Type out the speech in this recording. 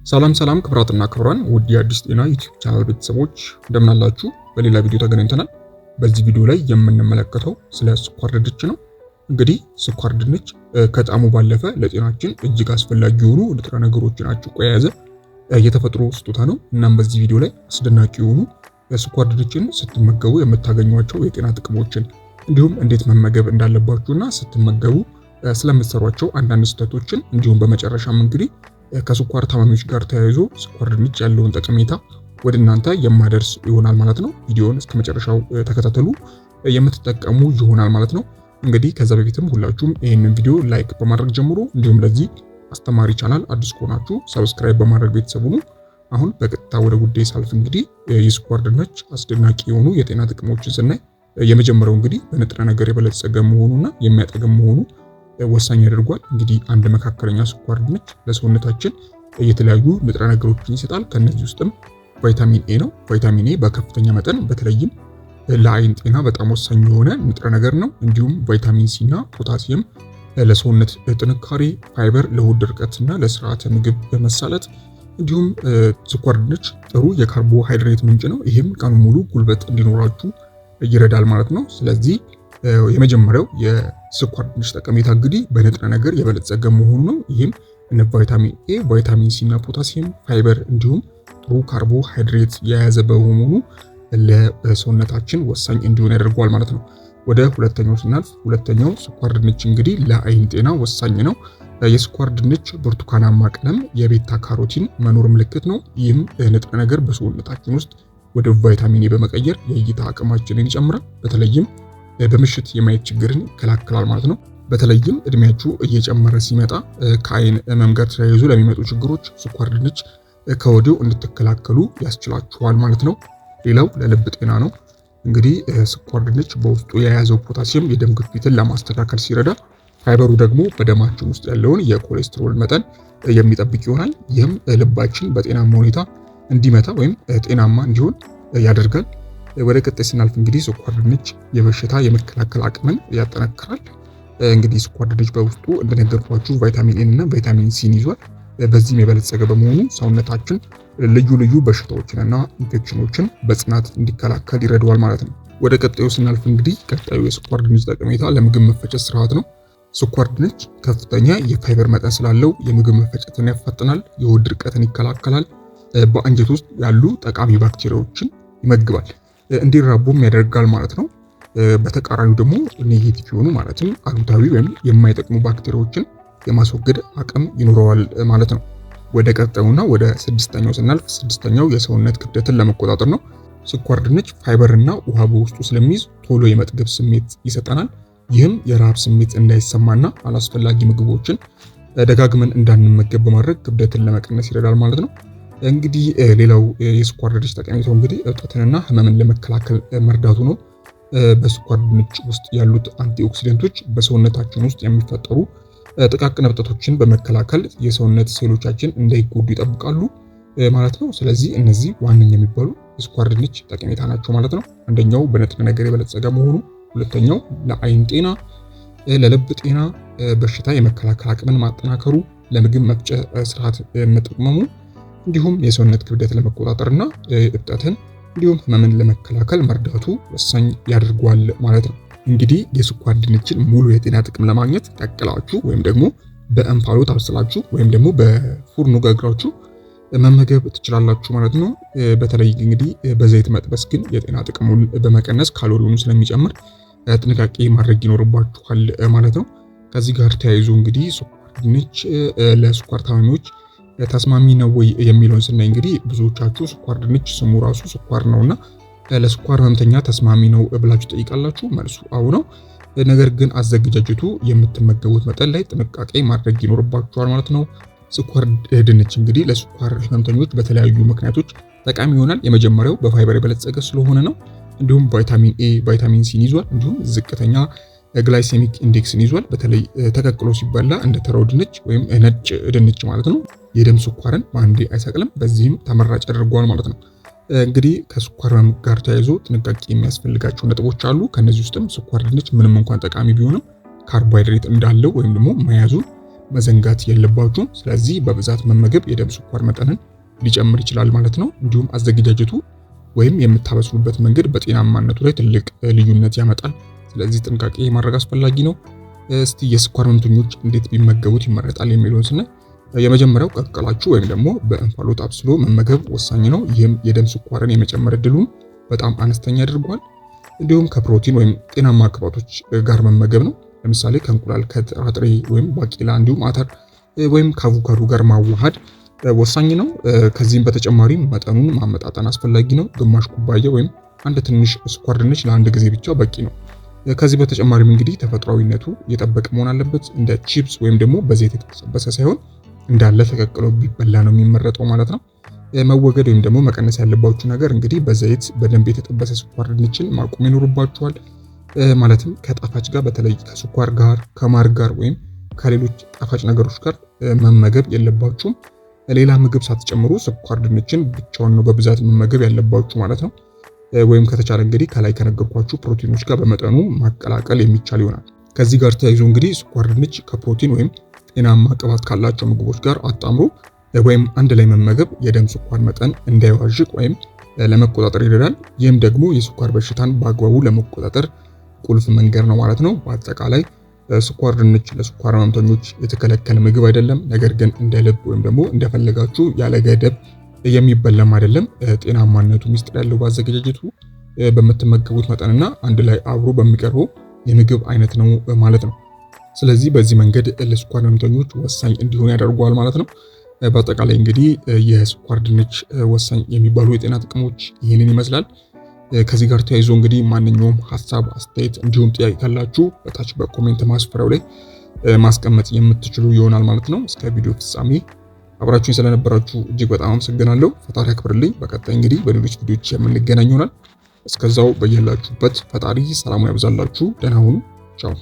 ሰላም ክብራትና ክብራን ውድ የአዲስ ጤና ዩቲዩብ ቻናል ቤተሰቦች እንደምን አላችሁ? በሌላ ቪዲዮ ተገናኝተናል። በዚህ ቪዲዮ ላይ የምንመለከተው ስለ ስኳር ድንች ነው። እንግዲህ ስኳር ድንች ከጣዕሙ ባለፈ ለጤናችን እጅግ አስፈላጊ የሆኑ ንጥረ ነገሮችን አጭቆ የያዘ የተፈጥሮ ስጦታ ነው። እናም በዚህ ቪዲዮ ላይ አስደናቂ የሆኑ የስኳር ድንችን ስትመገቡ የምታገኟቸው የጤና ጥቅሞችን እንዲሁም እንዴት መመገብ እንዳለባችሁና ስትመገቡ ስለምትሰሯቸው አንዳንድ ስህተቶችን እንዲሁም በመጨረሻም እንግዲህ ከስኳር ታማሚዎች ጋር ተያይዞ ስኳር ድንች ያለውን ጠቀሜታ ወደ እናንተ የማደርስ ይሆናል ማለት ነው። ቪዲዮውን እስከ መጨረሻው ተከታተሉ፣ የምትጠቀሙ ይሆናል ማለት ነው። እንግዲህ ከዛ በፊትም ሁላችሁም ይህንን ቪዲዮ ላይክ በማድረግ ጀምሮ እንዲሁም ለዚህ አስተማሪ ቻናል አዲስ ከሆናችሁ ሰብስክራይብ በማድረግ ቤተሰቡ ነው። አሁን በቀጥታ ወደ ጉዳይ ሳልፍ እንግዲህ የስኳር ድንች አስደናቂ የሆኑ የጤና ጥቅሞችን ስናይ የመጀመሪያው እንግዲህ በንጥረ ነገር የበለጸገ መሆኑና የሚያጠግም መሆኑ ወሳኝ ያደርጓል። እንግዲህ አንድ መካከለኛ ስኳር ድንች ለሰውነታችን የተለያዩ ንጥረ ነገሮችን ይሰጣል። ከነዚህ ውስጥም ቫይታሚን ኤ ነው። ቫይታሚን ኤ በከፍተኛ መጠን በተለይም ለአይን ጤና በጣም ወሳኝ የሆነ ንጥረ ነገር ነው። እንዲሁም ቫይታሚን ሲ እና ፖታሲየም ለሰውነት ጥንካሬ፣ ፋይበር ለሆድ ድርቀትና ለስርዓተ ምግብ መሳለጥ፣ እንዲሁም ስኳር ድንች ጥሩ የካርቦሃይድሬት ምንጭ ነው። ይህም ቀኑ ሙሉ ጉልበት እንዲኖራችሁ ይረዳል ማለት ነው። ስለዚህ የመጀመሪያው የስኳር ድንች ጠቀሜታ እንግዲህ በንጥረ ነገር የበለጸገ መሆኑ ነው። ይህም እነ ቫይታሚን ኤ፣ ቫይታሚን ሲ እና ፖታሲየም፣ ፋይበር እንዲሁም ጥሩ ካርቦሃይድሬት የያዘ በመሆኑ ለሰውነታችን ወሳኝ እንዲሆን ያደርገዋል ማለት ነው። ወደ ሁለተኛው ስናልፍ ሁለተኛው ስኳር ድንች እንግዲህ ለአይን ጤና ወሳኝ ነው። የስኳር ድንች ብርቱካናማ ቀለም የቤታ ካሮቲን መኖር ምልክት ነው። ይህም ንጥረ ነገር በሰውነታችን ውስጥ ወደ ቫይታሚን ኤ በመቀየር የእይታ አቅማችንን ይጨምራል። በተለይም በምሽት የማየት ችግርን ይከላከላል ማለት ነው። በተለይም እድሜያችሁ እየጨመረ ሲመጣ ከአይን ህመም ጋር ተያይዞ ለሚመጡ ችግሮች ስኳር ድንች ከወዲሁ እንድትከላከሉ ያስችላችኋል ማለት ነው። ሌላው ለልብ ጤና ነው። እንግዲህ ስኳር ድንች በውስጡ የያዘው ፖታሲየም የደም ግፊትን ለማስተካከል ሲረዳ፣ ፋይበሩ ደግሞ በደማችን ውስጥ ያለውን የኮሌስትሮል መጠን የሚጠብቅ ይሆናል። ይህም ልባችን በጤናማ ሁኔታ እንዲመታ ወይም ጤናማ እንዲሆን ያደርጋል። ወደ ቀጣይ ስናልፍ እንግዲህ ስኳር ድንች የበሽታ የመከላከል አቅምን ያጠናክራል። እንግዲህ ስኳር ድንች በውስጡ እንደነገርኳችሁ ቫይታሚን ኤ እና ቫይታሚን ሲን ይዟል። በዚህም የበለጸገ በመሆኑ ሰውነታችን ልዩ በሽታዎችንና ኢንፌክሽኖችን በጽናት እንዲከላከል ይረዳዋል ማለት ነው። ወደ ቀጣዩ ስናልፍ እንግዲህ ቀጣዩ የስኳር ድንች ጠቀሜታ ለምግብ መፈጨት ስርዓት ነው። ስኳር ድንች ከፍተኛ የፋይበር መጠን ስላለው የምግብ መፈጨትን ያፋጥናል፣ የሆድ ድርቀትን ይከላከላል፣ በአንጀት ውስጥ ያሉ ጠቃሚ ባክቴሪያዎችን ይመግባል፣ እንዲራቡም ያደርጋል ማለት ነው። በተቃራኒው ደግሞ ኔጌቲቭ የሆኑ ማለትም አሉታዊ ወይም የማይጠቅሙ ባክቴሪያዎችን የማስወገድ አቅም ይኖረዋል ማለት ነው። ወደ ቀጣዩና ወደ ስድስተኛው ስናልፍ ስድስተኛው የሰውነት ክብደትን ለመቆጣጠር ነው። ስኳር ድንች ፋይበርና ውሃ በውስጡ ስለሚይዝ ቶሎ የመጥገብ ስሜት ይሰጠናል። ይህም የረሃብ ስሜት እንዳይሰማና አላስፈላጊ ምግቦችን ደጋግመን እንዳንመገብ በማድረግ ክብደትን ለመቀነስ ይረዳል ማለት ነው። እንግዲህ ሌላው የስኳር ድንች ጠቀሜታው እንግዲህ እብጠትንና ህመምን ለመከላከል መርዳቱ ነው። በስኳር ድንች ውስጥ ያሉት አንቲኦክሲደንቶች በሰውነታችን ውስጥ የሚፈጠሩ ጥቃቅን እብጠቶችን በመከላከል የሰውነት ሴሎቻችን እንዳይጎዱ ይጠብቃሉ ማለት ነው። ስለዚህ እነዚህ ዋነኛ የሚባሉ የስኳር ድንች ጠቀሜታ ናቸው ማለት ነው። አንደኛው በንጥረ ነገር የበለጸገ መሆኑ፣ ሁለተኛው ለአይን ጤና፣ ለልብ ጤና፣ በሽታ የመከላከል አቅምን ማጠናከሩ፣ ለምግብ መፍጫ ስርዓት መጠቅመሙ እንዲሁም የሰውነት ክብደት ለመቆጣጠርና እብጠትን እንዲሁም ህመምን ለመከላከል መርዳቱ ወሳኝ ያደርገዋል ማለት ነው። እንግዲህ የስኳር ድንችን ሙሉ የጤና ጥቅም ለማግኘት ቀቅላችሁ ወይም ደግሞ በእንፋሎት አብስላችሁ ወይም ደግሞ በፉርኖ ጋግራችሁ መመገብ ትችላላችሁ ማለት ነው። በተለይ እንግዲህ በዘይት መጥበስ ግን የጤና ጥቅሙን በመቀነስ ካሎሪውን ስለሚጨምር ጥንቃቄ ማድረግ ይኖርባችኋል ማለት ነው። ከዚህ ጋር ተያይዞ እንግዲህ ስኳር ድንች ለስኳር ታማሚዎች ተስማሚ ነው ወይ የሚለውን ስናይ እንግዲህ ብዙዎቻችሁ ስኳር ድንች ስሙ ራሱ ስኳር ነውና ለስኳር ህመምተኛ ተስማሚ ነው ብላችሁ ጠይቃላችሁ። መልሱ አዎ ነው። ነገር ግን አዘገጃጀቱ የምትመገቡት መጠን ላይ ጥንቃቄ ማድረግ ይኖርባችኋል ማለት ነው። ስኳር ድንች እንግዲህ ለስኳር ህመምተኞች በተለያዩ ምክንያቶች ጠቃሚ ይሆናል። የመጀመሪያው በፋይበር የበለጸገ ስለሆነ ነው። እንዲሁም ቫይታሚን ኤ፣ ቫይታሚን ሲን ይዟል። እንዲሁም ዝቅተኛ ግላይሴሚክ ኢንዴክስን ይዟል። በተለይ ተቀቅሎ ሲበላ እንደ ተራው ድንች ወይም ነጭ ድንች ማለት ነው የደም ስኳርን በአንዴ አይሰቅልም። በዚህም ተመራጭ ያደርገዋል ማለት ነው። እንግዲህ ከስኳር ህመም ጋር ተያይዞ ጥንቃቄ የሚያስፈልጋቸው ነጥቦች አሉ። ከነዚህ ውስጥም ስኳር ድንች ምንም እንኳን ጠቃሚ ቢሆንም ካርቦሃይድሬት እንዳለው ወይም ደግሞ መያዙን መዘንጋት የለባችሁም። ስለዚህ በብዛት መመገብ የደም ስኳር መጠንን ሊጨምር ይችላል ማለት ነው። እንዲሁም አዘገጃጀቱ ወይም የምታበስሉበት መንገድ በጤናማነቱ ላይ ትልቅ ልዩነት ያመጣል። ስለዚህ ጥንቃቄ ማድረግ አስፈላጊ ነው። እስቲ የስኳር ህመምተኞች እንዴት ቢመገቡት ይመረጣል የሚለውን ስናይ የመጀመሪያው ቀቅላችሁ ወይም ደግሞ በእንፋሎት አብስሎ መመገብ ወሳኝ ነው። ይህም የደም ስኳርን የመጨመር እድሉን በጣም አነስተኛ ያደርገዋል። እንዲሁም ከፕሮቲን ወይም ጤናማ ቅባቶች ጋር መመገብ ነው። ለምሳሌ ከእንቁላል፣ ከጥራጥሬ ወይም ባቄላ እንዲሁም አተር ወይም ከአቮካዶ ጋር ማዋሃድ ወሳኝ ነው። ከዚህም በተጨማሪ መጠኑን ማመጣጠን አስፈላጊ ነው። ግማሽ ኩባያ ወይም አንድ ትንሽ ስኳር ድንች ለአንድ ጊዜ ብቻ በቂ ነው። ከዚህ በተጨማሪም እንግዲህ ተፈጥሯዊነቱ የጠበቀ መሆን አለበት። እንደ ቺፕስ ወይም ደግሞ በዘይት የተጠበሰ ሳይሆን እንዳለ ተቀቅሎ ቢበላ ነው የሚመረጠው ማለት ነው። መወገድ ወይም ደግሞ መቀነስ ያለባችሁ ነገር እንግዲህ በዘይት በደንብ የተጠበሰ ስኳር ድንችን ማቆም ይኖርባችኋል። ማለትም ከጣፋጭ ጋር በተለይ ከስኳር ጋር ከማር ጋር ወይም ከሌሎች ጣፋጭ ነገሮች ጋር መመገብ የለባችሁም። ሌላ ምግብ ሳትጨምሩ ስኳር ድንችን ብቻውን ነው በብዛት መመገብ ያለባችሁ ማለት ነው። ወይም ከተቻለ እንግዲህ ከላይ ከነገርኳችሁ ፕሮቲኖች ጋር በመጠኑ ማቀላቀል የሚቻል ይሆናል። ከዚህ ጋር ተያይዞ እንግዲህ ስኳር ድንች ከፕሮቲን ወይም ጤናማ ቅባት ካላቸው ምግቦች ጋር አጣምሮ ወይም አንድ ላይ መመገብ የደም ስኳር መጠን እንዳይዋዥቅ ወይም ለመቆጣጠር ይረዳል። ይህም ደግሞ የስኳር በሽታን በአግባቡ ለመቆጣጠር ቁልፍ መንገድ ነው ማለት ነው። በአጠቃላይ ስኳር ድንች ለስኳር ህመምተኞች የተከለከለ ምግብ አይደለም። ነገር ግን እንደ ልብ ወይም ደግሞ እንደፈለጋችሁ ያለ ገደብ የሚበላም አይደለም። ጤናማነቱ ሚስጥር ያለው ባዘገጃጀቱ፣ በምትመገቡት መጠንና አንድ ላይ አብሮ በሚቀርበው የምግብ አይነት ነው ማለት ነው። ስለዚህ በዚህ መንገድ ለስኳር ህመምተኞች ወሳኝ እንዲሆን ያደርገዋል ማለት ነው። በአጠቃላይ እንግዲህ የስኳር ድንች ወሳኝ የሚባሉ የጤና ጥቅሞች ይህንን ይመስላል። ከዚህ ጋር ተያይዞ እንግዲህ ማንኛውም ሀሳብ፣ አስተያየት እንዲሁም ጥያቄ ካላችሁ በታች በኮሜንት ማስፈሪያው ላይ ማስቀመጥ የምትችሉ ይሆናል ማለት ነው። እስከ ቪዲዮ ፍጻሜ አብራችሁኝ ስለነበራችሁ እጅግ በጣም አመሰግናለሁ። ፈጣሪ ያክብርልኝ። በቀጣይ እንግዲህ በሌሎች ቪዲዮዎች የምንገናኝ ይሆናል። እስከዛው በያላችሁበት ፈጣሪ ሰላሙን ያብዛላችሁ። ደህና ሁኑ። ቻው